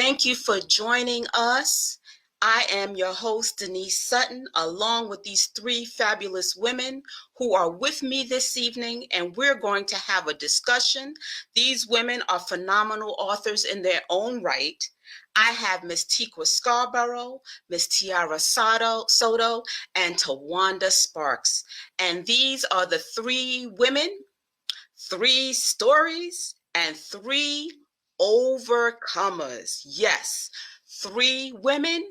Thank you for joining us. I am your host, Denise Sutton, along with these three fabulous women who are with me this evening, and we're going to have a discussion. These women are phenomenal authors in their own right. I have Miss Tiqua Scarborough, Miss Tiara Soto, and Tawanda Sparks. And these are the three women, three stories, and three overcomers. Yes, three women,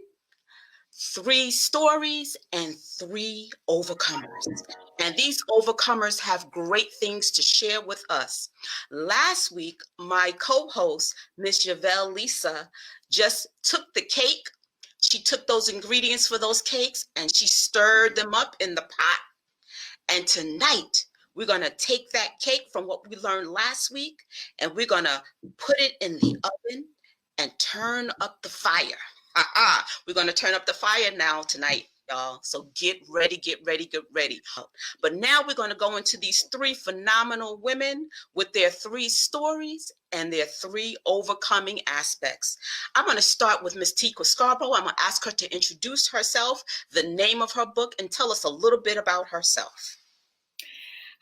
three stories, and three overcomers. And these overcomers have great things to share with us. Last week, my co-host, Miss Yavelle Lisa, just took the cake. She took those ingredients for those cakes and she stirred them up in the pot. And tonight, we're going to take that cake from what we learned last week and we're going to put it in the oven and turn up the fire. We're going to turn up the fire now tonight, y'all. So get ready, get ready, get ready. But now we're going to go into these three phenomenal women with their three stories and their three overcoming aspects. I'm going to start with Miss Tiqua Scarborough. I'm going to ask her to introduce herself, the name of her book, and tell us a little bit about herself.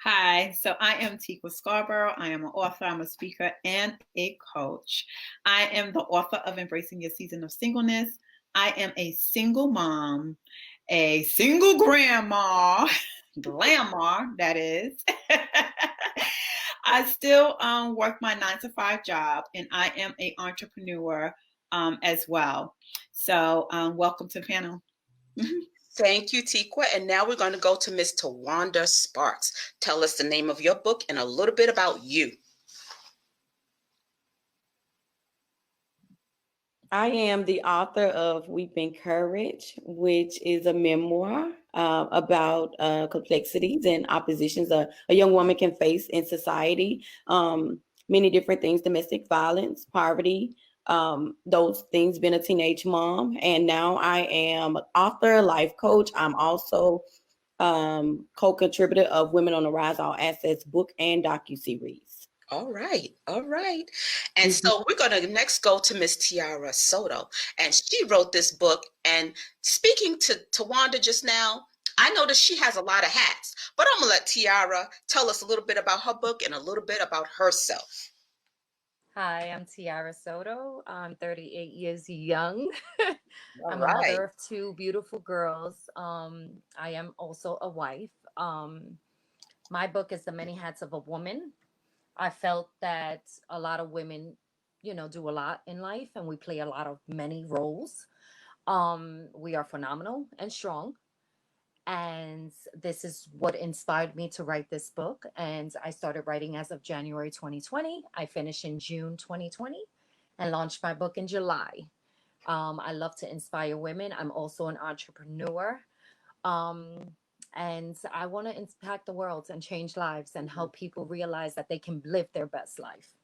Hi, so I am Tiqua Scarborough. I am an author, I'm a speaker, and a coach. I am the author of Embracing Your Season of Singleness. I am a single mom, a single grandma, that is. I still work my 9-to-5 job, and I am an entrepreneur as well. So welcome to the panel. Thank you, Tiqua. And now we're going to go to Miss Tawanda Sparks. Tell us the name of your book and a little bit about you. I am the author of Weeping Courage, which is a memoir about complexities and oppositions a young woman can face in society. Many different things: domestic violence, poverty, those things, being a teenage mom. And now I am an author, life coach. I'm also co-contributor of Women on the Rise, All Assets book and docuseries. All right. And so we're going to next go to Miss Tiara Soto. And she wrote this book. And speaking to Tawanda just now, I noticed she has a lot of hats. But I'm going to let Tiara tell us a little bit about her book and a little bit about herself. Hi, I'm Tiara Soto. I'm 38 years young. I'm right. a mother of two beautiful girls. I am also a wife. My book is The Many Hats of a Woman. I felt that a lot of women, do a lot in life and we play a lot of many roles. We are phenomenal and strong. And this is what inspired me to write this book. And I started writing as of January 2020. I finished in June 2020 and launched my book in July. I love to inspire women. I'm also an entrepreneur. And I want to impact the world and change lives and help people realize that they can live their best life.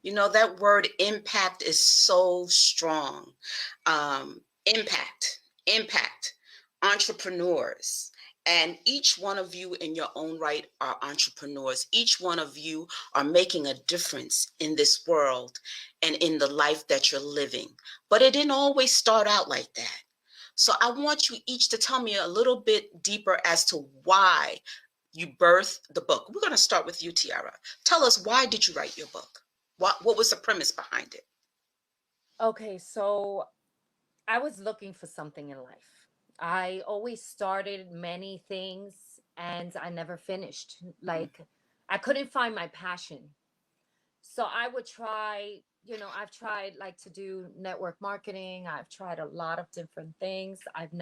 You know, that word impact is so strong. Impact, entrepreneurs. And each one of you in your own right are entrepreneurs. Each one of you are making a difference in this world and in the life that you're living. But it didn't always start out like that. So I want you each to tell me a little bit deeper as to why you birthed the book. We're going to start with you, Tiara. Tell us, why did you write your book? What was the premise behind it? Okay, so I was looking for something in life. I always started many things and I never finished. Like, I couldn't find my passion. So I would try, I've tried like to do network marketing. I've tried a lot of different things. I've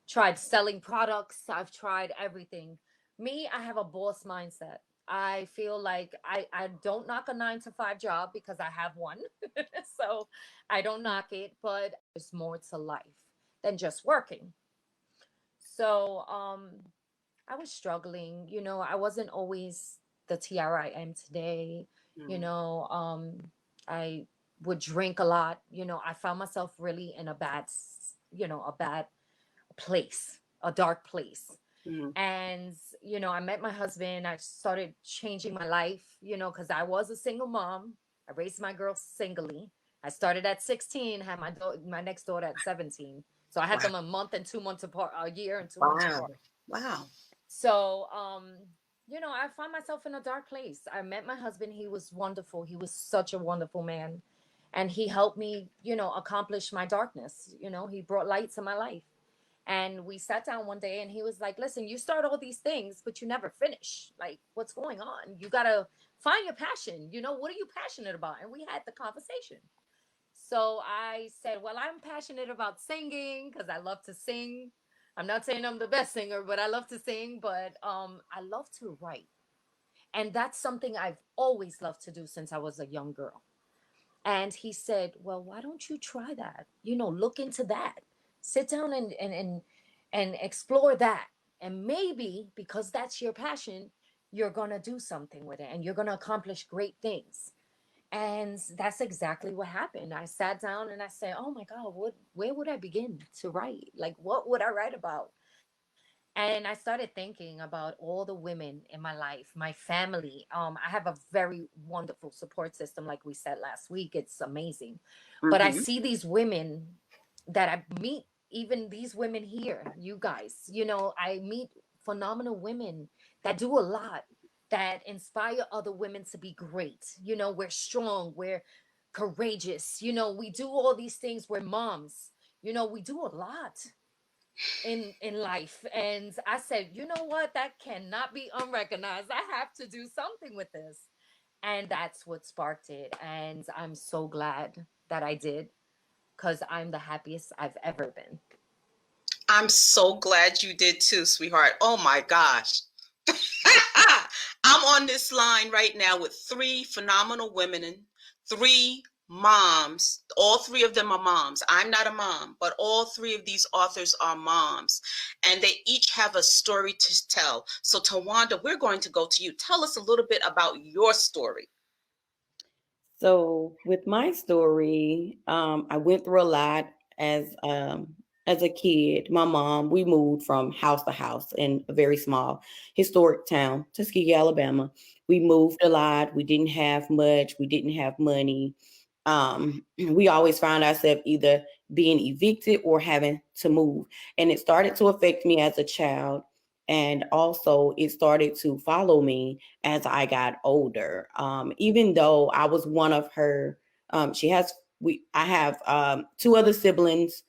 tried selling products. I've tried everything. Me, I have a boss mindset. I feel like I don't knock a 9-to-5 job because I have one. So I don't knock it, but there's more to life than just working. So I was struggling, I wasn't always the Tiara I am today. I would drink a lot. I found myself really in a bad place, a dark place. And, I met my husband. I started changing my life, because I was a single mom. I raised my girls singly. I started at 16, had my next daughter at 17. So I had them a month and 2 months apart, a year and 2 months Wow. apart. Wow. So, I found myself in a dark place. I met my husband. He was wonderful. He was such a wonderful man. And he helped me, accomplish my darkness. He brought light to my life. And we sat down one day and he was like, listen, you start all these things, but you never finish. Like, what's going on? You got to find your passion. What are you passionate about? And we had the conversation. So I said, well, I'm passionate about singing because I love to sing. I'm not saying I'm the best singer, but I love to sing. But I love to write. And that's something I've always loved to do since I was a young girl. And he said, well, why don't you try that? Look into that. Sit down and explore that. And maybe because that's your passion, you're going to do something with it and you're going to accomplish great things. And that's exactly what happened. I sat down and I said, oh my God, where would I begin to write? Like, what would I write about? And I started thinking about all the women in my life, my family. I have a very wonderful support system, like we said last week. It's amazing. But I see these women that I meet, even these women here, you guys, I meet phenomenal women that do a lot, that inspire other women to be great. We're strong, we're courageous, we do all these things. We're moms, we do a lot in life. And I said, you know what, that cannot be unrecognized. I have to do something with this. And that's what sparked it. And I'm so glad that I did, because I'm the happiest I've ever been. I'm so glad you did too, sweetheart. Oh my gosh. I'm on this line right now with 3 phenomenal women and 3 moms. All 3 of them are moms. I'm not a mom, but all 3 of these authors are moms, and they each have a story to tell. So Tawanda, we're going to go to you. Tell us a little bit about your story. So with my story, I went through a lot as a kid. My mom, we moved from house to house in a very small historic town, Tuskegee, Alabama. We moved a lot. We didn't have much. We didn't have money. We always found ourselves either being evicted or having to move. And it started to affect me as a child. And also it started to follow me as I got older. Even though I was one of her, I have 2 other siblings,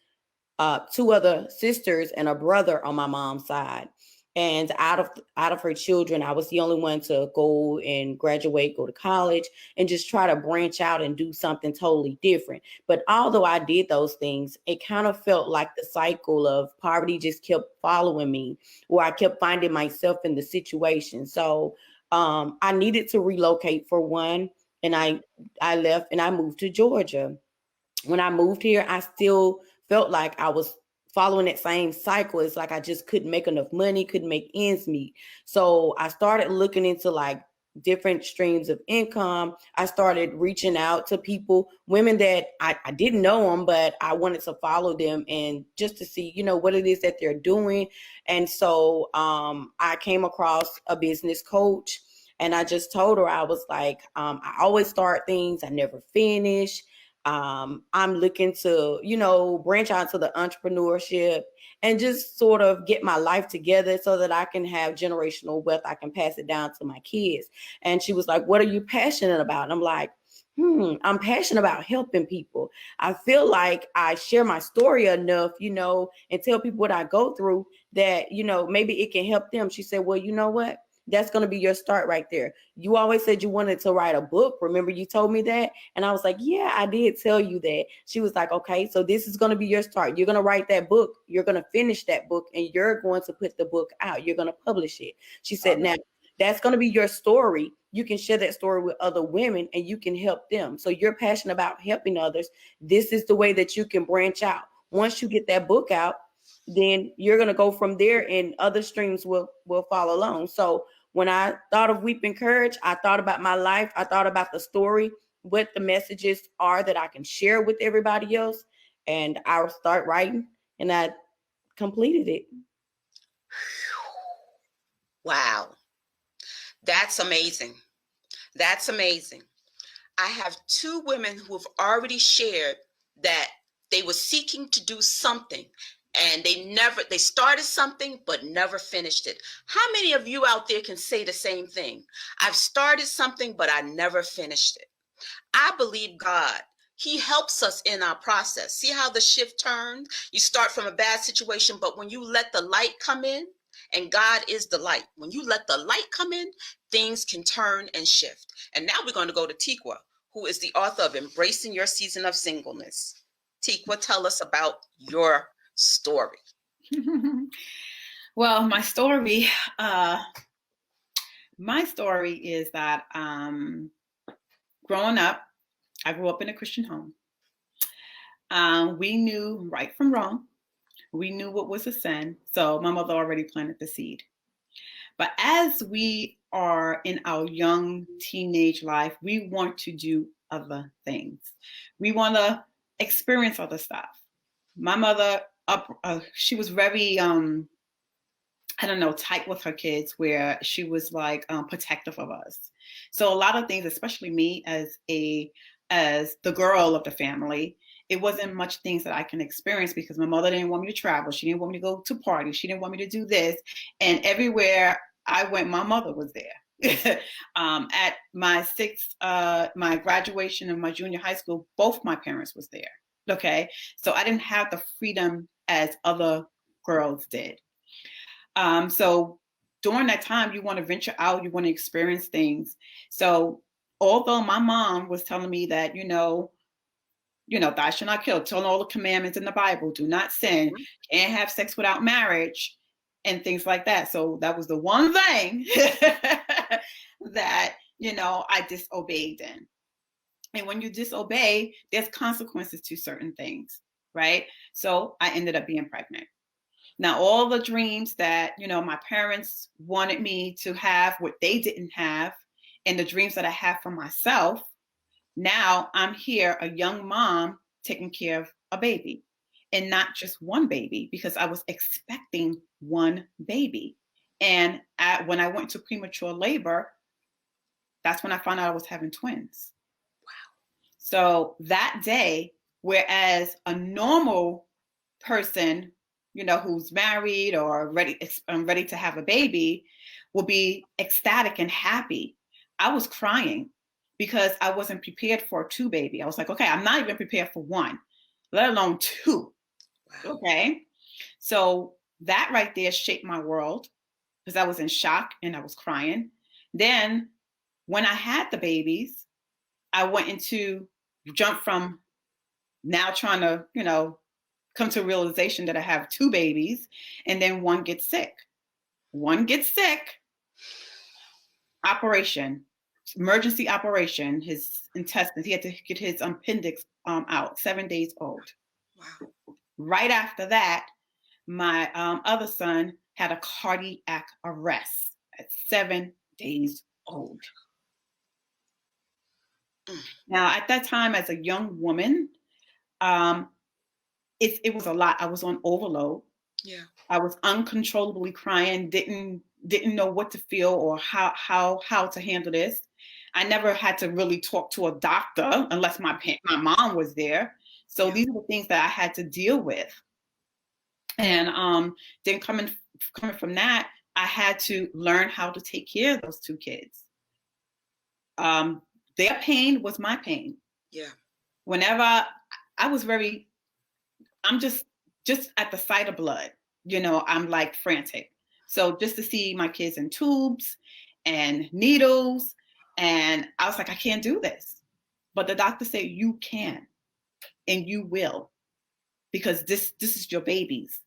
2 other sisters and a brother on my mom's side. And out of her children, I was the only one to go and graduate, go to college, and just try to branch out and do something totally different. But although I did those things, it kind of felt like the cycle of poverty just kept following me, or I kept finding myself in the situation. So I needed to relocate for one, and I left and I moved to Georgia. When I moved here, I still felt like I was following that same cycle. It's like I just couldn't make enough money, couldn't make ends meet. So I started looking into like different streams of income. I started reaching out to people, women that I didn't know them, but I wanted to follow them and just to see, what it is that they're doing. And so I came across a business coach, and I just told her, I was like, I always start things, I never finish. I'm looking to, branch out to the entrepreneurship and just sort of get my life together so that I can have generational wealth. I can pass it down to my kids. And she was like, what are you passionate about? And I'm like, I'm passionate about helping people. I feel like I share my story enough, and tell people what I go through that, maybe it can help them. She said, well, you know what? That's going to be your start right there. You always said you wanted to write a book. Remember you told me that? And I was like, yeah, I did tell you that. She was like, okay, so this is going to be your start. You're going to write that book. You're going to finish that book, and you're going to put the book out. You're going to publish it. She said, now that's going to be your story. You can share that story with other women and you can help them. So you're passionate about helping others. This is the way that you can branch out. Once you get that book out, then you're going to go from there and other streams will follow along. So when I thought of Weeping Courage, I thought about my life. I thought about the story, what the messages are that I can share with everybody else. And I'll start writing, and I completed it. Wow. That's amazing. That's amazing. I have two women who have already shared that they were seeking to do something and they started something but never finished it. How many of you out there can say the same thing? I've started something but I never finished it. I believe God. He helps us in our process. See how the shift turns? You start from a bad situation, but when you let the light come in, and God is the light, when you let the light come in, things can turn and shift. And now we're going to go to Tikwa, who is the author of Embracing Your Season of Singleness. Tikwa, tell us about your story. Well, my story is that growing up, I grew up in a Christian home. We knew right from wrong. We knew what was a sin. So my mother already planted the seed. But as we are in our young teenage life, we want to do other things. We want to experience other stuff. My mother, she was very, tight with her kids, where she was like protective of us. So a lot of things, especially me as the girl of the family, it wasn't much things that I can experience because my mother didn't want me to travel. She didn't want me to go to parties. She didn't want me to do this. And everywhere I went, my mother was there. At my my graduation of my junior high school, both my parents was there. Okay. So I didn't have the freedom as other girls did. So during that time, you want to venture out, you want to experience things. So although my mom was telling me that, thou shalt not kill, telling all the commandments in the Bible, do not sin, can't have sex without marriage, and things like that. So that was the one thing that, I disobeyed in. And when you disobey, there's consequences to certain things, right? So I ended up being pregnant. Now, all the dreams that, my parents wanted me to have, what they didn't have, and the dreams that I have for myself, now I'm here, a young mom taking care of a baby, and not just one baby, because I was expecting one baby. And when I went to premature labor, that's when I found out I was having twins. Wow. So that day, whereas a normal person, who's married or ready to have a baby, will be ecstatic and happy, I was crying because I wasn't prepared for a two baby. I was like, okay, I'm not even prepared for one, let alone two. Wow. Okay. So that right there shaped my world because I was in shock and I was crying. Then when I had the babies, I went into jump from now trying to, come to a realization that I have two babies, and then one gets sick. Operation, emergency operation, his intestines, he had to get his appendix out, 7 days old. Wow. Right after that, my other son had a cardiac arrest at 7 days old. Now, at that time, as a young woman, it was a lot. I was on overload. Yeah. I was uncontrollably crying, didn't know what to feel or how to handle this. I never had to really talk to a doctor unless my mom was there. So these are the things that I had to deal with. And then coming from that, I had to learn how to take care of those two kids. Their pain was my pain. Yeah. Whenever I'm just at the sight of blood, I'm like frantic. So just to see my kids in tubes and needles, and I was like, I can't do this. But the doctor said, you can, and you will, because this is your babies.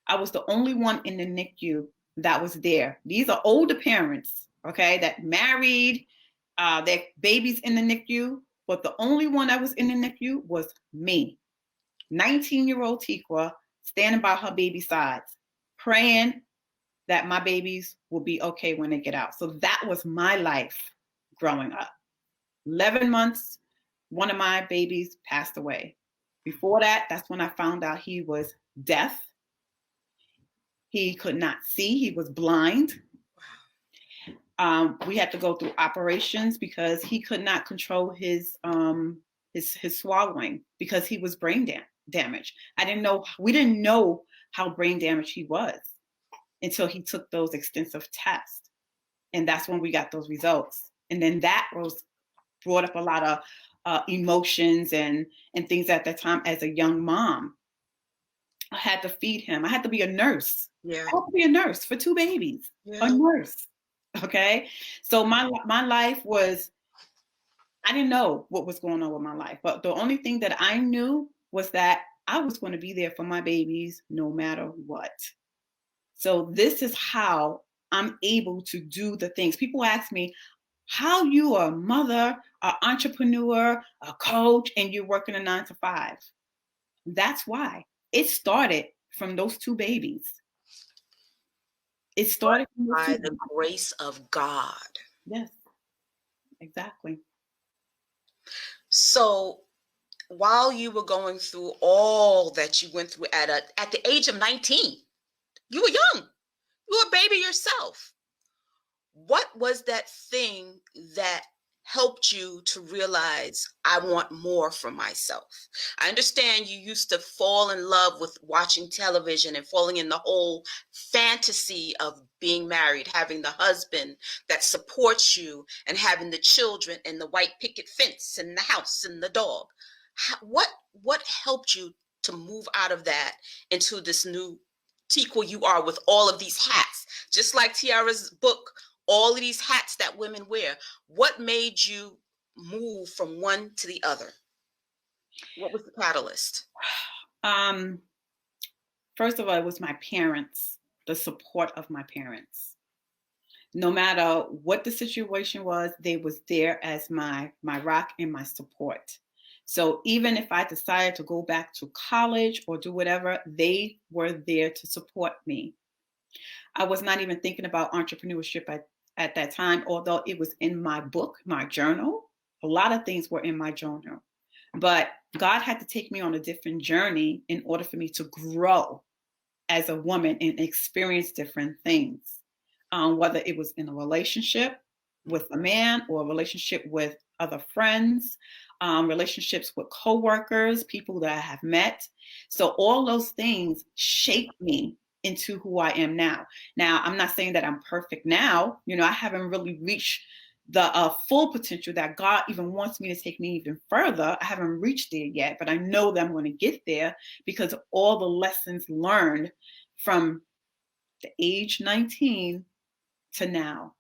I was the only one in the NICU that was there. These are older parents, okay, that married, their babies in the NICU, but the only one that was in the NICU was me. 19-year-old Tikwa standing by her baby's sides, praying that my babies will be okay when they get out. So that was my life growing up. 11 months, one of my babies passed away. Before that, that's when I found out he was deaf. He could not see, he was blind. We had to go through operations because he could not control his swallowing because he was brain damaged. We didn't know how brain damaged he was until he took those extensive tests. And that's when we got those results. And then that brought up a lot of emotions and things at that time as a young mom. I had to feed him. I had to be a nurse. Yeah. I had to be a nurse for 2 babies. Yeah. A nurse. Okay. So my life was, I didn't know what was going on with my life, but the only thing that I knew was that I was going to be there for my babies no matter what. So this is how I'm able to do the things. People ask me, how you are a mother, an entrepreneur, a coach, and you're working a 9 to 5. That's why. It started from those 2 babies. It started by the grace of God. Yes, exactly. So while you were going through all that you went through at the age of 19, you were young. You were a baby yourself. What was that thing that helped you to realize I want more for myself? I understand you used to fall in love with watching television and falling in the whole fantasy of being married, having the husband that supports you and having the children and the white picket fence and the house and the dog. What helped you to move out of that into this new Tiqua you are with all of these hats? Just like Tiara's book, all of these hats that women wear. What made you move from one to the other? What was the catalyst? First of all, it was my parents, the support of my parents. No matter what the situation was, they was there as my rock and my support. So even if I decided to go back to college or do whatever, they were there to support me. I was not even thinking about entrepreneurship at that time, although it was in my book, my journal. A lot of things were in my journal. But God had to take me on a different journey in order for me to grow as a woman and experience different things, whether it was in a relationship with a man or a relationship with other friends, relationships with coworkers, people that I have met. So all those things shaped me into who I am now. Now, I'm not saying that I'm perfect now. I haven't really reached the full potential that God even wants me to take me even further. I haven't reached there yet, but I know that I'm going to get there because of all the lessons learned from the age 19 to now.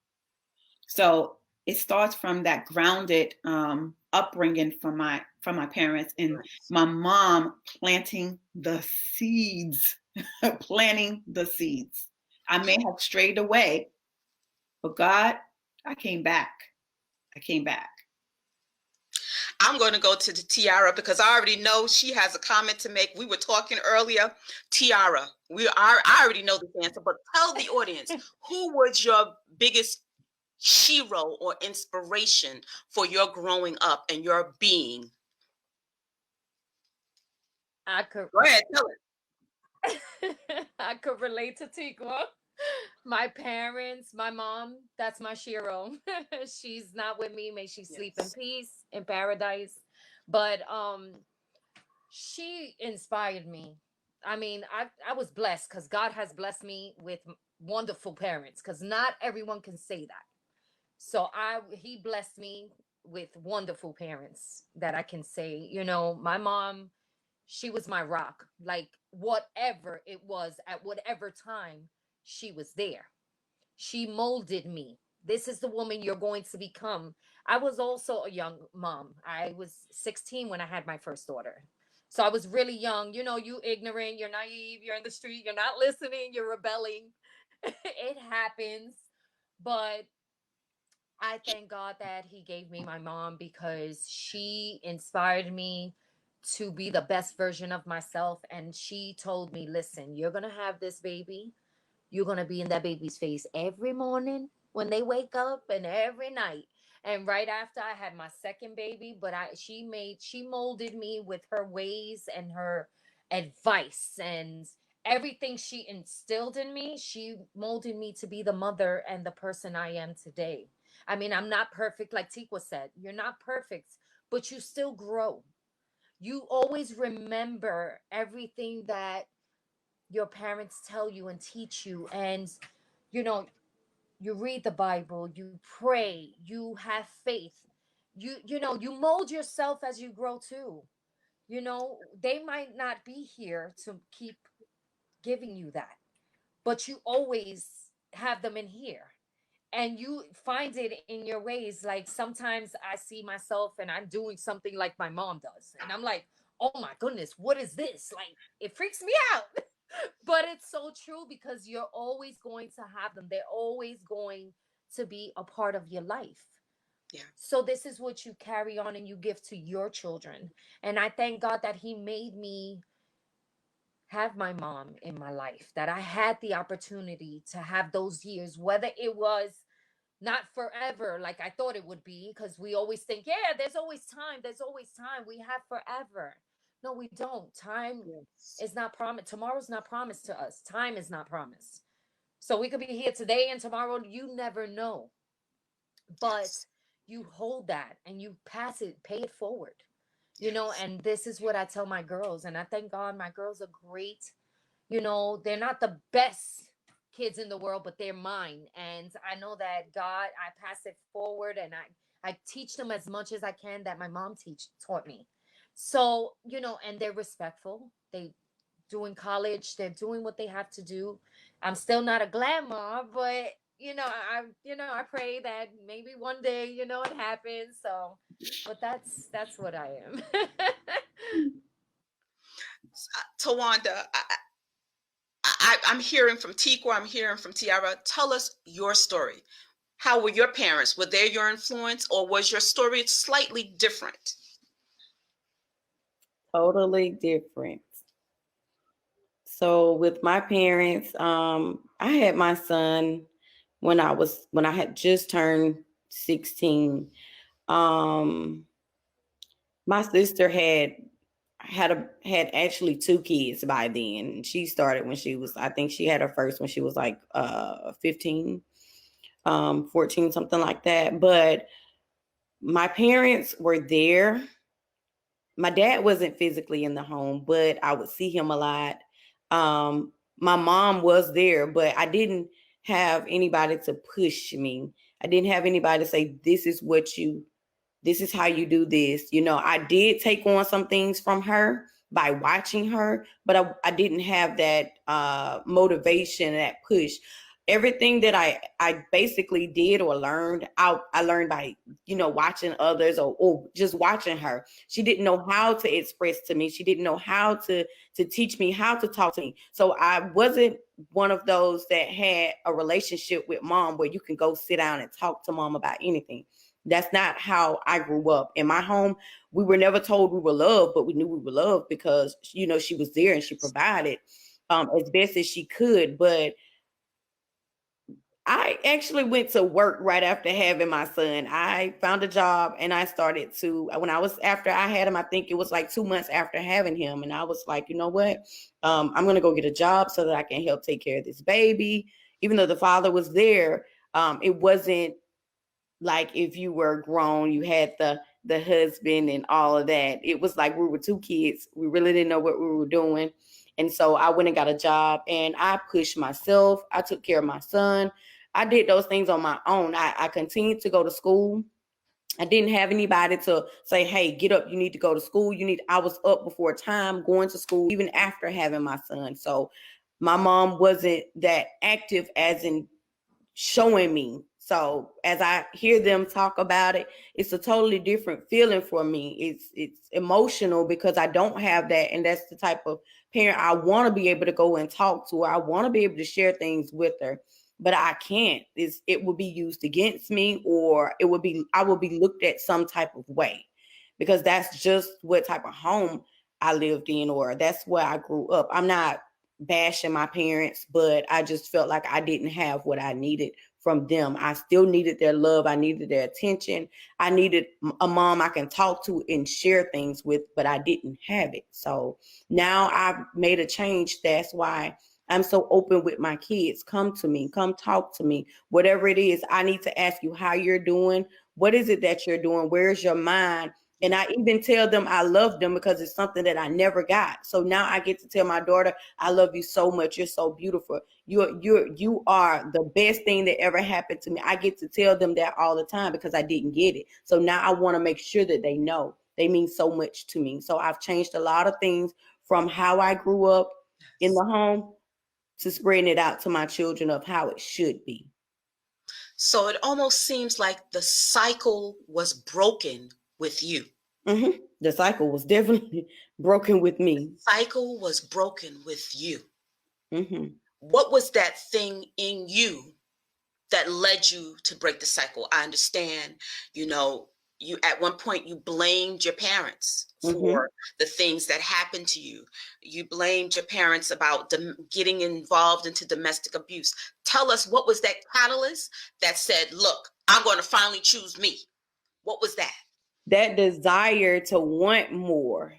So it starts from that grounded upbringing from my parents and my mom planting the seeds. Planting the seeds. I may have strayed away, but God, I came back. I'm going to go to the Tiara because I already know she has a comment to make. We were talking earlier. Tiara, I already know this answer, but tell the audience, who was your biggest hero or inspiration for your growing up and your being? Go ahead, tell it. I could relate to Tiqua. My parents, my mom, that's my hero. She's not with me. May she sleep in peace in paradise. But she inspired me. I mean, I was blessed because God has blessed me with wonderful parents because not everyone can say that. So he blessed me with wonderful parents that I can say, my mom, she was my rock. Like whatever it was at whatever time, she was there. She molded me. This is the woman you're going to become. I was also a young mom. I was 16 when I had my first daughter. So I was really young. You ignorant, you're naive, you're in the street, you're not listening, you're rebelling. It happens. But I thank God that he gave me my mom because she inspired me to be the best version of myself. And she told me, listen, you're going to have this baby. You're going to be in that baby's face every morning when they wake up and every night. And right after I had my second baby, but she molded me with her ways and her advice. And everything she instilled in me, she molded me to be the mother and the person I am today. I mean, I'm not perfect, like Tikwa said. You're not perfect, but you still grow. You always remember everything that your parents tell you and teach you. And, you know, you read the Bible, you pray, you have faith. You mold yourself as you grow too. They might not be here to keep giving you that, but you always have them in here, and you find it in your ways. Like sometimes I see myself and I'm doing something like my mom does, and I'm like, oh my goodness, what is this? Like, it freaks me out. But it's so true, because you're always going to have them. They're always going to be a part of your life. Yeah. So this is what you carry on and you give to your children. And I thank God that He made me have my mom in my life, that I had the opportunity to have those years, whether it was not forever like I thought it would be, because we always think, yeah, there's always time. There's always time. We have forever. No, we don't. Time Yes. is not promised. Tomorrow's not promised to us. Time is not promised. So we could be here today and tomorrow, you never know. But Yes. you hold that and you pass it, pay it forward. And this is what I tell my girls. And I thank God my girls are great. They're not the best kids in the world, but they're mine. And I know that God, I pass it forward, and I teach them as much as I can that my mom taught me. So, and they're respectful. They doing college, they're doing what they have to do. I'm still not a glam mom, but I pray that maybe one day, it happens. So, but that's what I am. Tawanda, I'm hearing from Tikwa, I'm hearing from Tiara. Tell us your story. How were your parents? Were they your influence, or was your story slightly different? Totally different. So with my parents, I had my son when I had just turned 16. My sister had actually two kids by then. She started when she was, I think she had her first when she was like 15, 14, something like that. But my parents were there. My dad wasn't physically in the home, but I would see him a lot. My mom was there, but I didn't have anybody to push me. I didn't have anybody to say, this is how you do this. I did take on some things from her by watching her, but I didn't have that motivation, that push. Everything that I basically did or learned, I learned by, watching others or just watching her. She didn't know how to express to me. She didn't know how to teach me how to talk to me. So I wasn't one of those that had a relationship with mom where you can go sit down and talk to mom about anything. That's not how I grew up. In my home, we were never told we were loved, but we knew we were loved because, she was there and she provided as best as she could. But I actually went to work right after having my son. I found a job and I started to, after I had him, I think it was like 2 months after having him. And I was like, you know what? I'm going to go get a job so that I can help take care of this baby. Even though the father was there, it wasn't like if you were grown, you had the husband and all of that. It was like we were two kids. We really didn't know what we were doing. And so I went and got a job and I pushed myself. I took care of my son. I did those things on my own. I continued to go to school. I didn't have anybody to say, hey, get up, you need to go to school. I was up before time going to school, even after having my son. So my mom wasn't that active as in showing me. So as I hear them talk about it, it's a totally different feeling for me. It's emotional because I don't have that. And that's the type of parent I want to be able to go and talk to her. I want to be able to share things with her, but I can't. It will be used against me, or I will be looked at some type of way, because that's just what type of home I lived in, or that's where I grew up. I'm not bashing my parents, but I just felt like I didn't have what I needed from them. I still needed their love. I needed their attention. I needed a mom I can talk to and share things with, but I didn't have it. So now I've made a change. That's why I'm so open with my kids. Come to me, come talk to me. Whatever it is, I need to ask you how you're doing. What is it that you're doing? Where's your mind? And I even tell them I love them because it's something that I never got. So now I get to tell my daughter, I love you so much. You're so beautiful. You are the best thing that ever happened to me. I get to tell them that all the time because I didn't get it. So now I want to make sure that they know they mean so much to me. So I've changed a lot of things from how I grew up in the home to spreading it out to my children of how it should be. So it almost seems like the cycle was broken with you. Mm-hmm. The cycle was definitely broken with me. The cycle was broken with you. Mm-hmm. What was that thing in you that led you to break the cycle? I understand, you at one point you blamed your parents for the things that happened to you. You blamed your parents about getting involved into domestic abuse. Tell us, what was that catalyst that said, look, I'm going to finally choose me? What was that? That desire to want more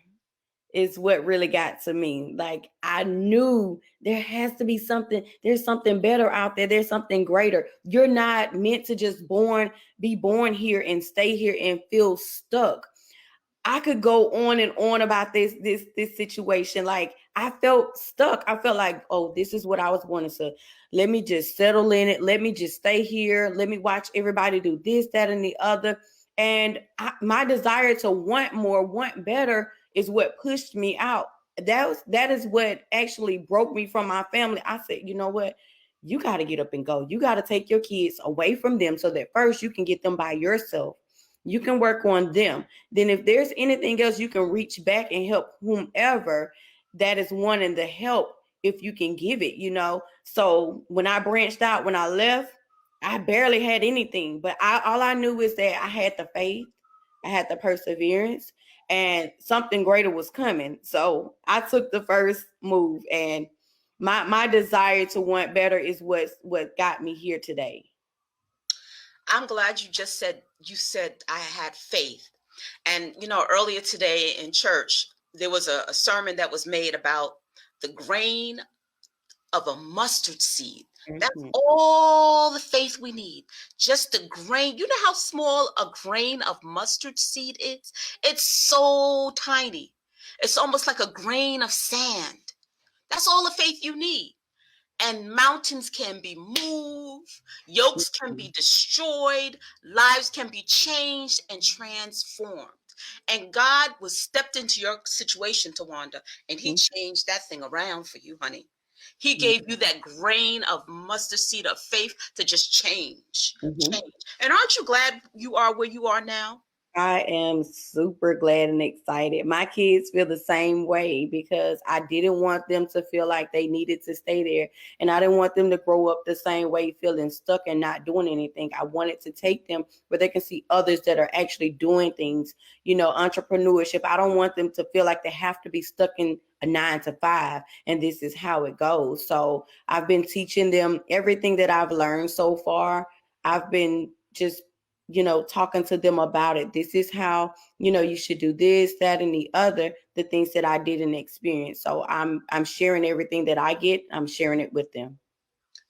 is what really got to me. Like, I knew there has to be something. There's something better out there. There's something greater. You're not meant to just be born here and stay here and feel stuck. I could go on and on about this situation. Like, I felt stuck. I felt like, oh, this is what I was wanting to. Let me just settle in it. Let me just stay here. Let me watch everybody do this, that, and the other. And my desire to want more, want better is what pushed me out. That is what actually broke me from my family. I said, you know what? You got to get up and go. You got to take your kids away from them so that first you can get them by yourself. You can work on them. Then if there's anything else, you can reach back and help whomever that is wanting the help if you can give it, So when I branched out, when I left, I barely had anything, but all I knew is that I had the faith, I had the perseverance, and something greater was coming. So I took the first move, and my desire to want better is what got me here today. I'm glad you said I had faith. And, earlier today in church, there was a sermon that was made about the grain of a mustard seed. That's all the faith we need. Just the grain. You know how small a grain of mustard seed is? It's so tiny. It's almost like a grain of sand. That's all the faith you need. And mountains can be moved, yokes can be destroyed, lives can be changed and transformed. And God was stepped into your situation, Tawanda, and he changed that thing around for you, honey. He gave you that grain of mustard seed of faith to just change. And aren't you glad you are where you are now? I am super glad and excited. My kids feel the same way because I didn't want them to feel like they needed to stay there. And I didn't want them to grow up the same way, feeling stuck and not doing anything. I wanted to take them where they can see others that are actually doing things, entrepreneurship. I don't want them to feel like they have to be stuck in a 9 to 5 and this is how it goes. So I've been teaching them everything that I've learned so far. I've been just talking to them about it. This is how, you should do this, that, and the other, the things that I didn't experience. So I'm sharing everything that I get. I'm sharing it with them.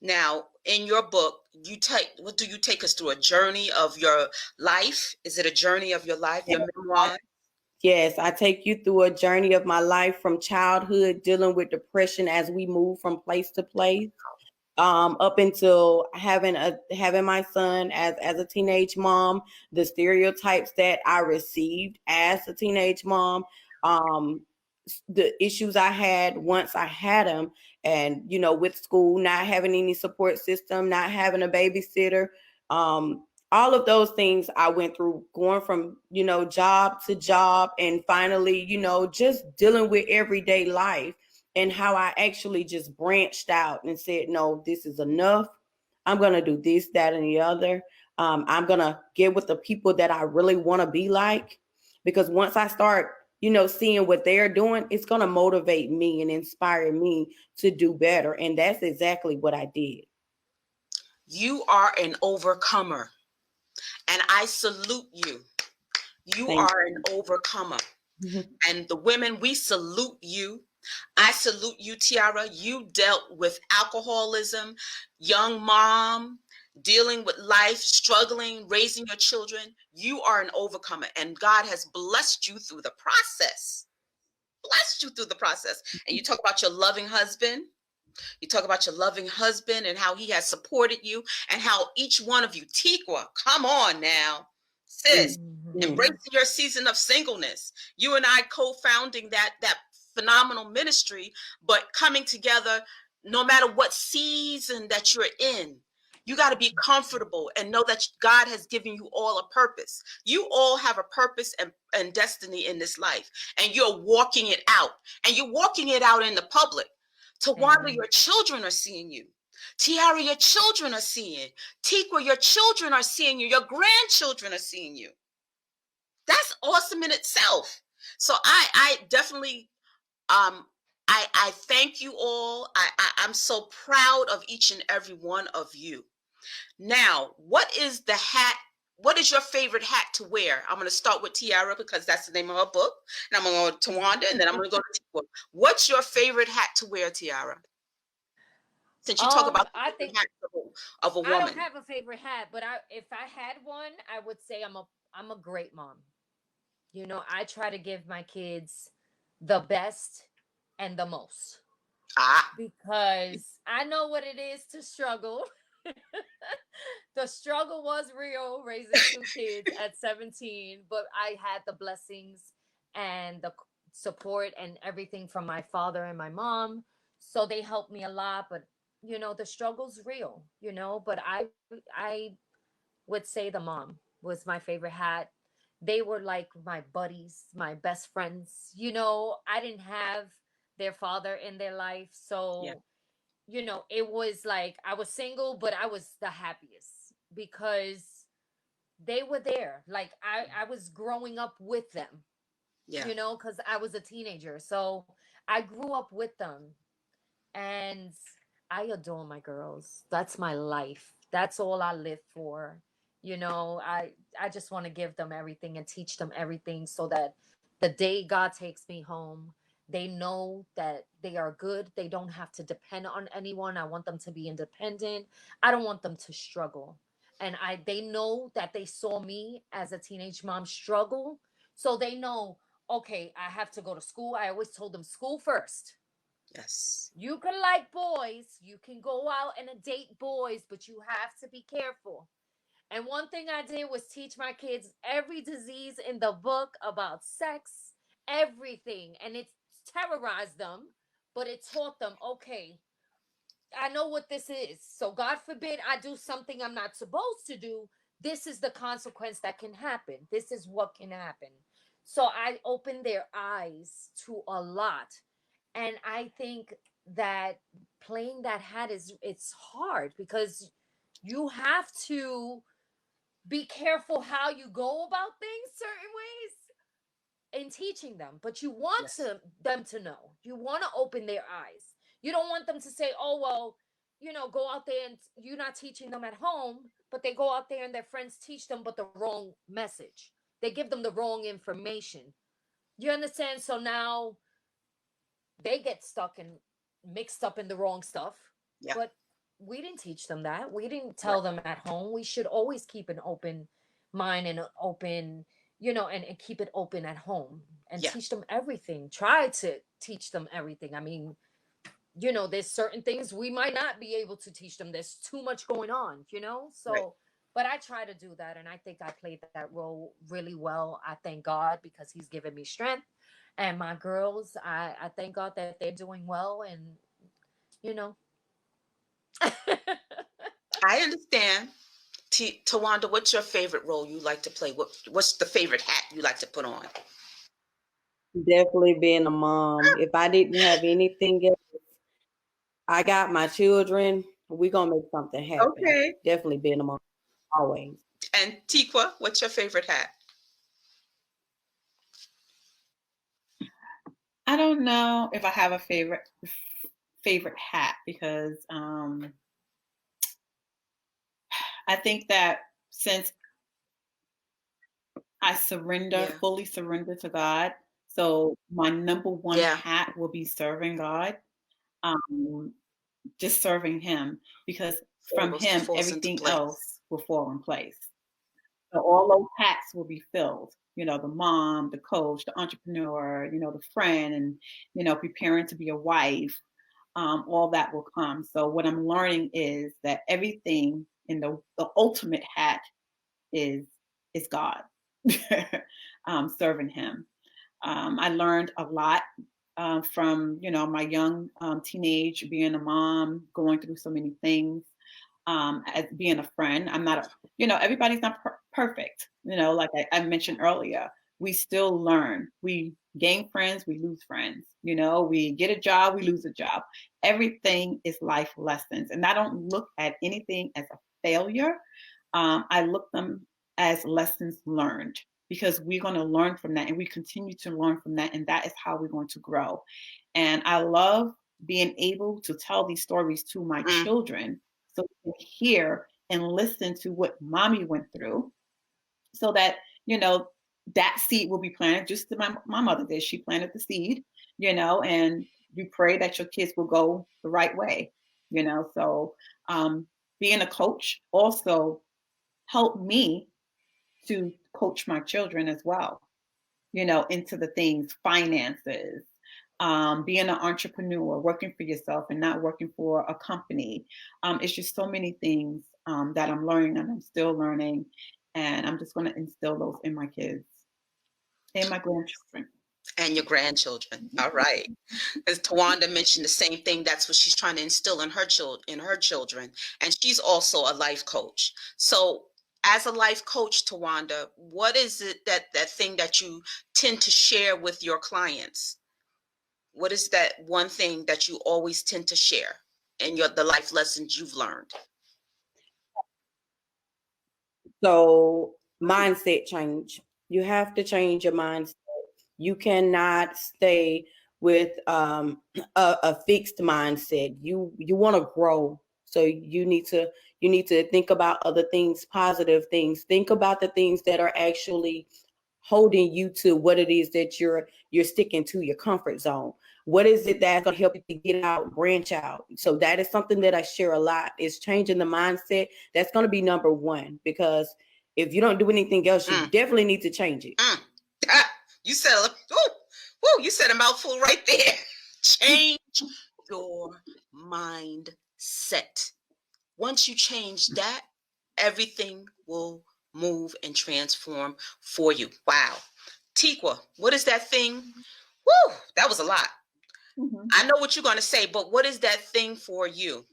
Now, in your book, what do you take us through? A journey of your life? Is it a journey of your life, your memoir? Yes, I take you through a journey of my life from childhood, dealing with depression as we move from place to place. Up until having my son as a teenage mom, the stereotypes that I received as a teenage mom, the issues I had once I had him, and with school, not having any support system, not having a babysitter, all of those things I went through, going from job to job, and finally just dealing with everyday life. And how I actually just branched out and said, no, this is enough. I'm going to do this, that, and the other. I'm going to get with the people that I really want to be like. Because once I start seeing what they're doing, it's going to motivate me and inspire me to do better. And that's exactly what I did. You are an overcomer, and I salute you. You Thank are an overcomer. you. And the women, we salute you. I salute you, Tiara. You dealt with alcoholism, young mom, dealing with life, struggling, raising your children. You are an overcomer, and God has blessed you through the process. Blessed you through the process. And you talk about your loving husband. You talk about your loving husband and how he has supported you, and how each one of you, Tikwa, come on now, sis, embracing your season of singleness. You and I co-founding that phenomenal ministry, but coming together, no matter what season that you're in, you got to be comfortable and know that God has given you all a purpose. You all have a purpose and destiny in this life, and you're walking it out, and you're walking it out in the public. Tawanda, your children are seeing you. Tiara, your children are seeing. Tikwa, your children are seeing you. Your grandchildren are seeing you. That's awesome in itself. So I definitely I thank you all. I'm so proud of each and every one of you. Now, what is the hat? What is your favorite hat to wear? I'm going to start with Tiara because that's the name of her book. And I'm going to go to Tawanda, and then I'm going to go to Tikwa. What's your favorite hat to wear, Tiara? Since you talk about I think hats of a woman. I don't have a favorite hat, but if I had one, I would say I'm a great mom. I try to give my kids the best and the most. Because I know what it is to struggle. The struggle was real raising 2 kids at 17, but I had the blessings and the support and everything from my father and my mom. So they helped me a lot, but the struggle's real, but I would say the mom was my favorite hat. They were like my buddies, my best friends. I didn't have their father in their life. So, it was like I was single, but I was the happiest because they were there. Like I was growing up with them, because I was a teenager. So I grew up with them, and I adore my girls. That's my life. That's all I live for. I just want to give them everything and teach them everything so that the day God takes me home, they know that they are good. They don't have to depend on anyone. I want them to be independent. I don't want them to struggle. And they know that they saw me as a teenage mom struggle. So they know, okay, I have to go to school. I always told them school first. Yes. You can like boys, you can go out and date boys, but you have to be careful. And one thing I did was teach my kids every disease in the book about sex, everything. And it terrorized them, but it taught them, okay, I know what this is. So God forbid I do something I'm not supposed to do. This is the consequence that can happen. This is what can happen. So I opened their eyes to a lot. And I think that playing that hat it's hard because you have to be careful how you go about things certain ways in teaching them, but you want them to know. You want to open their eyes. You don't want them to say, oh, well, go out there and you're not teaching them at home, but they go out there and their friends teach them, but the wrong message. They give them the wrong information. You understand? So now they get stuck and mixed up in the wrong stuff. Yeah. But we didn't teach them that. We didn't tell them at home. We should always keep an open mind and an open, and keep it open at home and teach them everything. Try to teach them everything. I mean, there's certain things we might not be able to teach them. There's too much going on, So, but I try to do that. And I think I played that role really well. I thank God because he's given me strength. And my girls, I thank God that they're doing well. And, I understand. Tawanda, what's your favorite role you like to play? What's the favorite hat you like to put on? Definitely being a mom. If I didn't have anything else, I got my children. We're going to make something happen. Okay. Definitely being a mom, always. And Tikwa, what's your favorite hat? I don't know if I have a favorite hat because I think that since I Yeah. fully surrender to God, so my number one Yeah. hat will be serving God, um, just serving Him, because from Him Falls into everything place. else will fall in place. So all those hats will be filled. The mom, the coach, the entrepreneur, the friend, and preparing to be a wife. All that will come. So what I'm learning is that everything in the ultimate hat is God, serving Him. I learned a lot from my young teenage, being a mom, going through so many things. As being a friend, I'm not everybody's not perfect. Like I mentioned earlier, we still learn. We gain friends, we lose friends. We get a job, we lose a job. Everything is life lessons, and I don't look at anything as a failure. I look them as lessons learned, because we're going to learn from that, and we continue to learn from that, and that is how we're going to grow. And I love being able to tell these stories to my children, so they can hear and listen to what mommy went through, so that that seed will be planted, just as my mother did. She planted the seed, and you pray that your kids will go the right way. So being a coach also helped me to coach my children as well, into the things, finances, being an entrepreneur, working for yourself and not working for a company. It's just so many things that I'm learning, and I'm still learning. And I'm just going to instill those in my kids and my grandchildren. And your grandchildren. All right. As Tawanda mentioned, the same thing. That's what she's trying to instill in her children. And she's also a life coach. So as a life coach, Tawanda, what is it that thing that you tend to share with your clients? What is that one thing that you always tend to share in the life lessons you've learned? So mindset change. You have to change your mindset. You cannot stay with a fixed mindset. You want to grow, so you need to think about other things, positive things. Think about the things that are actually holding you to what it is that you're sticking to, your comfort zone. What is it that's going to help you to get out, branch out? So that is something that I share a lot, is changing the mindset. That's going to be number one, because if you don't do anything else, you definitely need to change it. You said, you said a mouthful right there. Change your mindset. Once you change that, everything will move and transform for you. Wow. Tikwa, what is that thing? Woo, that was a lot. Mm-hmm. I know what you're going to say, but what is that thing for you?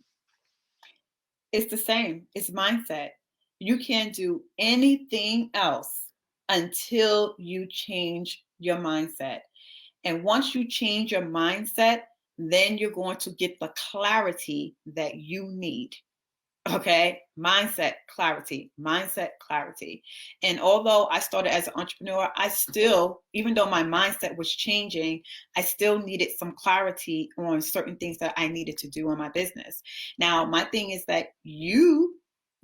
It's the same. It's mindset. You can't do anything else until you change your mindset. And once you change your mindset, then you're going to get the clarity that you need. Okay, mindset clarity. And although I started as an entrepreneur, I still, even though my mindset was changing, I still needed some clarity on certain things that I needed to do in my business. Now, my thing is that you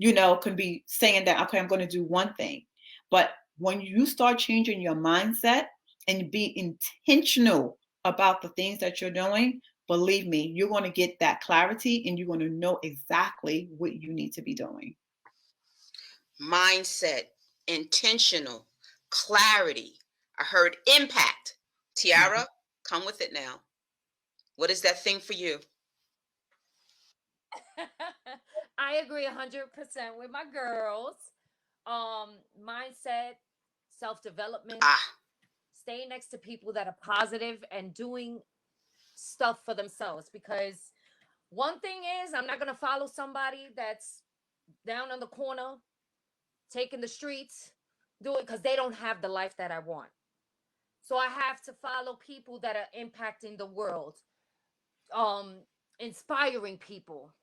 can be saying that, okay, I'm going to do one thing, but when you start changing your mindset and be intentional about the things that you're doing, believe me, you're going to get that clarity, and you're going to know exactly what you need to be doing. Mindset, intentional, clarity. I heard impact. Tiara, come with it now. What is that thing for you? I agree 100% with my girls. Mindset, self-development, staying next to people that are positive and doing stuff for themselves. Because one thing is, I'm not going to follow somebody that's down on the corner, taking the streets, doing, because they don't have the life that I want. So I have to follow people that are impacting the world, inspiring people.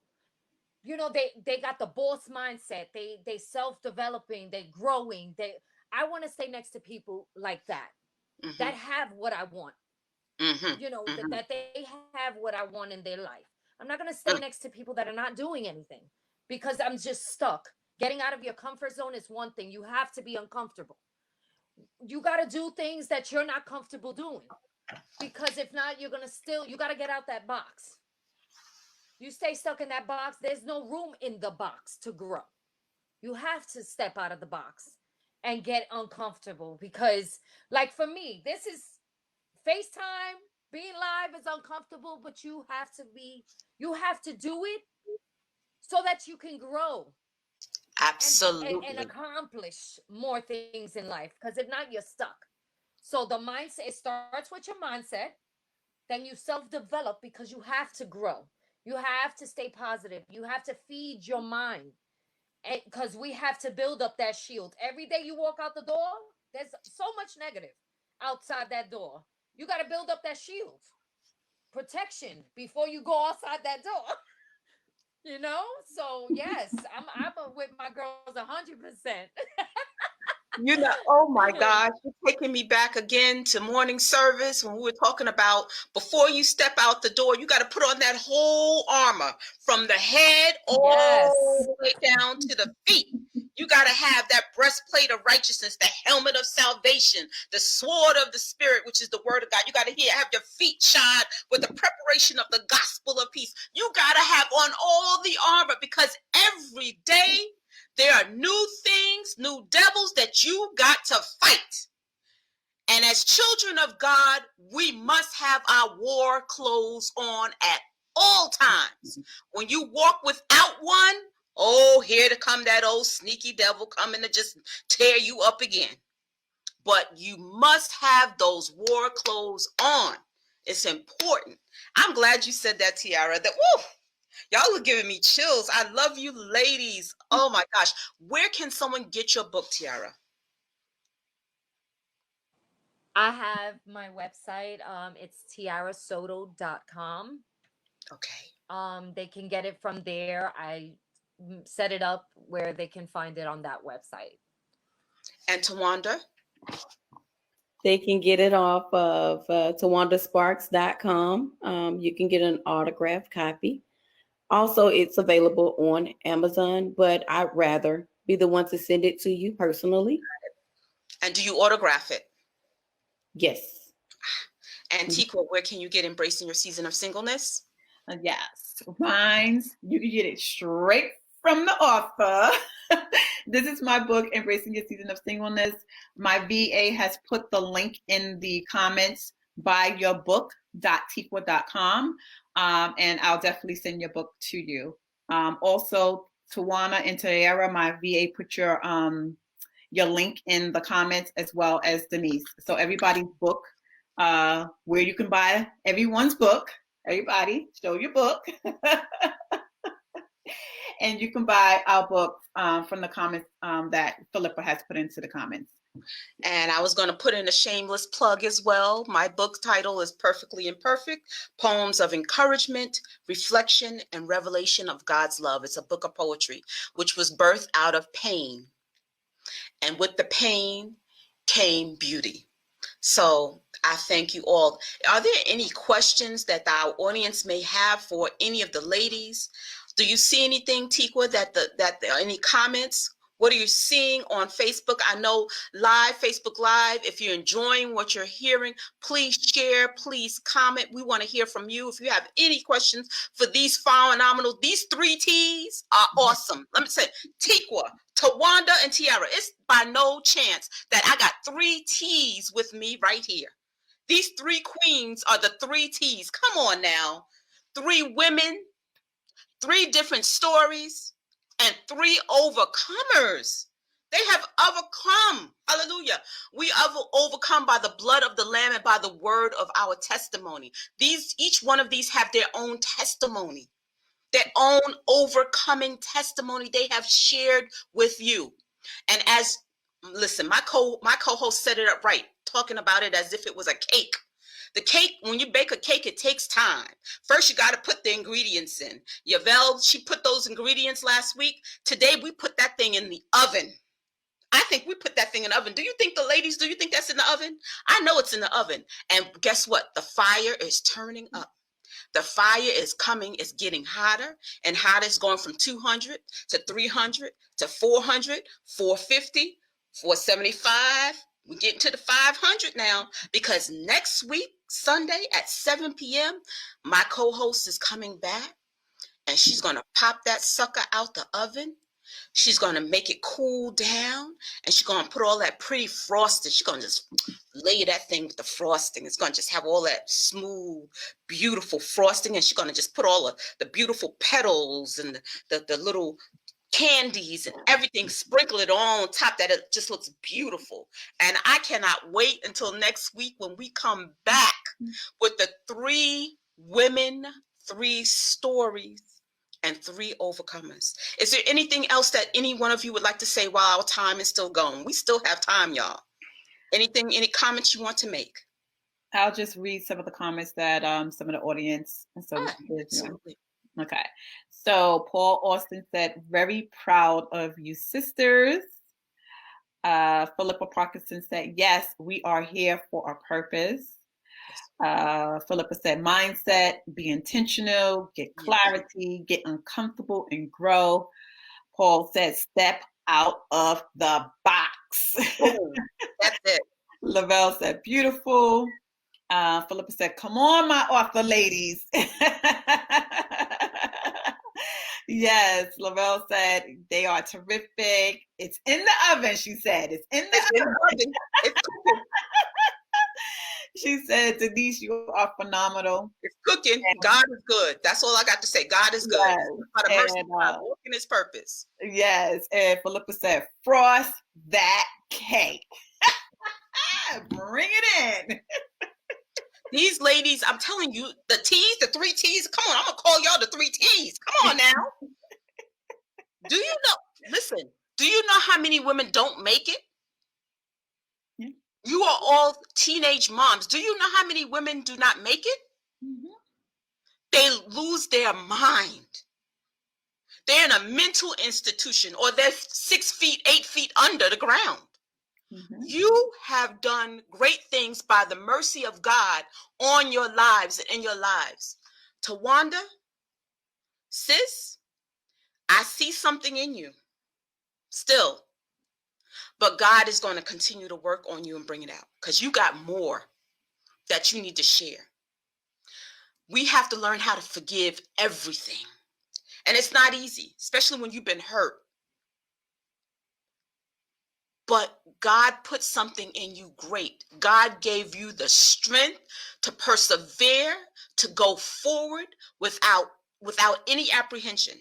They got the boss mindset. They self-developing, they growing. I want to stay next to people like that, that have what I want. You know, Mm-hmm. that they have what I want in their life. I'm not going to stay next to people that are not doing anything because I'm just stuck. Getting out of your comfort zone is one thing. You have to be uncomfortable. You got to do things that you're not comfortable doing, because if not, you're going to still, you got to get out that box. You stay stuck in that box, there's no room in the box to grow. You have to step out of the box and get uncomfortable, because, like, for me, this is FaceTime. Being live is uncomfortable, but you have to do it so that you can grow and Absolutely. accomplish more things in life. Because if not, you're stuck. So the mindset, it starts with your mindset, then you self-develop because you have to grow. You have to stay positive. You have to feed your mind, because we have to build up that shield. Every day you walk out the door, there's so much negative outside that door. You got to build up that shield, protection before you go outside that door. You know? So yes, I'm with my girls 100%. You know, oh my gosh, you're taking me back again to morning service when we were talking about before you step out the door, you got to put on that whole armor from the head Yes. all the way down to the feet. You got to have that breastplate of righteousness, the helmet of salvation, the sword of the spirit, which is the word of God. You got to have your feet shod with the preparation of the gospel of peace. You got to have on all the armor, because every day there are new things, new devils that you got to fight. And as children of God, we must have our war clothes on at all times. When you walk without one, oh, here to come that old sneaky devil coming to just tear you up again. But you must have those war clothes on. It's important. I'm glad you said that, Tiara. That, woo, y'all are giving me chills. I love you, ladies. Oh my gosh. Where can someone get your book, Tiara? I have my website. It's tiarasoto.com. Okay. They can get it from there. I set it up where they can find it on that website. And Tawanda? They can get it off of tawandasparks.com. You can get an autographed copy. Also, it's available on Amazon, but I'd rather be the one to send it to you personally. And do you autograph it? Yes. And Tikwa, where can you get Embracing Your Season of Singleness? Yes, mine's, you can get it straight from the author. This is my book, Embracing Your Season of Singleness. My VA has put the link in the comments, buyyourbook.tikwa.com, and I'll definitely send your book to you. Also, Tawana and Tiara, my VA put your link in the comments, as well as Denise. So everybody's book, where you can buy everyone's book. Everybody, show your book. And you can buy our book from the comments that Philippa has put into the comments. And I was going to put in a shameless plug as well. My book title is Perfectly Imperfect, Poems of Encouragement, Reflection, and Revelation of God's Love. It's a book of poetry, which was birthed out of pain. And with the pain came beauty. So I thank you all. Are there any questions that our audience may have for any of the ladies? Do you see anything, Tikwa, that there are any comments? What are you seeing on Facebook? I know Facebook Live, if you're enjoying what you're hearing, please share, please comment. We want to hear from you. If you have any questions for these phenomenal, these 3 T's are awesome. Let me say, Tikwa, Tawanda, and Tiara. It's by no chance that I got 3 T's with me right here. These 3 queens are the 3 T's. Come on now. 3 women, 3 different stories, and 3 overcomers. They have overcome. Hallelujah. We have overcome by the blood of the Lamb and by the word of our testimony. Each one of these have their own testimony, their own overcoming testimony they have shared with you. And listen, my co-host set it up right, talking about it as if it was a cake. The cake, when you bake a cake, it takes time. First, you got to put the ingredients in. Yavelle, she put those ingredients last week. Today, we put that thing in the oven. I think we put that thing in the oven. Do you think that's in the oven? I know it's in the oven. And guess what? The fire is turning up. The fire is coming, it's getting hotter and hotter. It's going from 200 to 300 to 400, 450, 475. We're getting to the 500 now, because next week, Sunday at 7 p.m., my co-host is coming back, and she's going to pop that sucker out the oven. She's going to make it cool down, and she's going to put all that pretty frosting. She's going to just lay that thing with the frosting. It's going to just have all that smooth, beautiful frosting, and she's going to just put all of the beautiful petals and the little candies and everything, sprinkle it all on top, that it just looks beautiful. And I cannot wait until next week when we come back with the 3 women, 3 stories, and 3 overcomers. Is there anything else that any one of you would like to say while our time is still going? We still have time, y'all. Any comments you want to make? I'll just read some of the comments that some of the audience. Absolutely. Okay. So Paul Austin said, very proud of you sisters. Philippa Parkinson said, yes, we are here for a purpose. Philippa said, mindset, be intentional, get clarity, get uncomfortable and grow. Paul said, step out of the box. That's it. Lavelle said, beautiful. Philippa said, come on, my author ladies. Yes, Lavelle said, they are terrific. It's in the oven, she said. It's in the oven. She said, Denise, you are phenomenal. It's cooking. And God is good. That's all I got to say. God is good. Yes. By the mercy of God, working his purpose. Yes. And Philippa said, frost that cake. Bring it in. These ladies, I'm telling you, the T's, the 3 T's. Come on, I'm going to call y'all the 3 T's. Come on now. Do you know how many women don't make it? Yeah. You are all teenage moms. Do you know how many women do not make it? Mm-hmm. They lose their mind. They're in a mental institution, or they're 6 feet, 8 feet under the ground. Mm-hmm. You have done great things by the mercy of God on your lives and in your lives. Tawanda, sis, I see something in you still, but God is going to continue to work on you and bring it out, because you got more that you need to share. We have to learn how to forgive everything. And it's not easy, especially when you've been hurt. But God put something in you great. God gave you the strength to persevere, to go forward without any apprehension.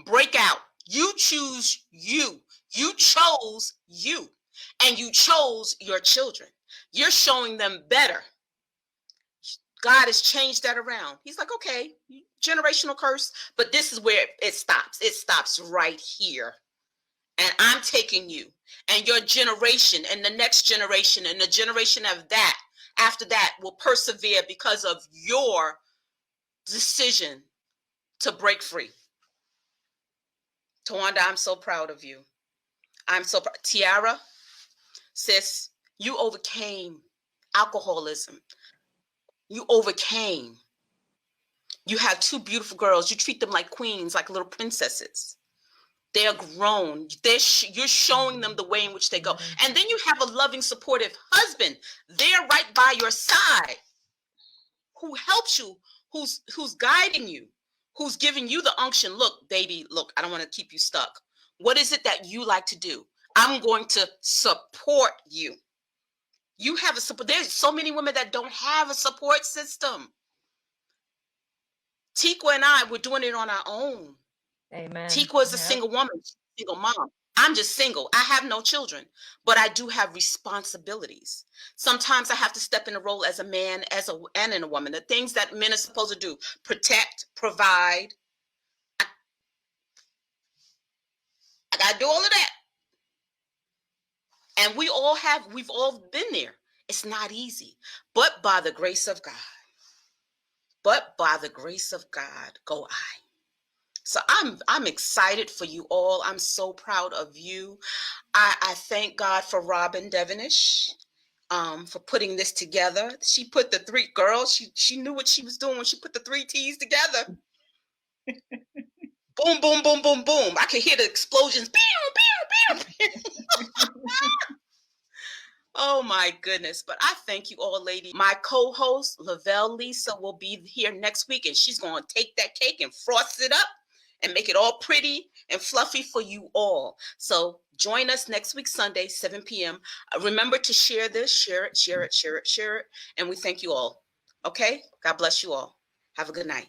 Break out. You choose you. You chose you. And you chose your children. You're showing them better. God has changed that around. He's like, okay, generational curse, but this is where it stops. It stops right here. And I'm taking you and your generation and the next generation and the generation of that after that will persevere because of your decision to break free. Tawanda, I'm so proud of you. I'm so proud. Tiara, sis, you overcame alcoholism. You overcame. You have 2 beautiful girls. You treat them like queens, like little princesses. They're grown. You're showing them the way in which they go. And then you have a loving, supportive husband. They're right by your side, who helps you, who's guiding you, who's giving you the unction. Look, baby, look, I don't want to keep you stuck. What is it that you like to do? I'm going to support you. You have a support. There's so many women that don't have a support system. Tikwa and I were doing it on our own. Amen. Tikwa is a single woman, single mom. I'm just single. I have no children, but I do have responsibilities. Sometimes I have to step in a role as a man, and in a woman. The things that men are supposed to do: protect, provide. I gotta do all of that. And we've all been there. It's not easy, but by the grace of God. But by the grace of God, go I. So I'm excited for you all. I'm so proud of you. I thank God for Robin Devonish for putting this together. She put the three girls, she knew what she was doing when she put the three T's together. Boom, boom, boom, boom, boom. I could hear the explosions. Pew, pew, pew, pew. Oh my goodness. But I thank you all, ladies. My co-host, Lavelle Lisa, will be here next week, and she's going to take that cake and frost it up and make it all pretty and fluffy for you all. So join us next week, Sunday, 7 p.m. Remember to share this, share it, share it, share it, share it. And we thank you all. Okay? God bless you all. Have a good night.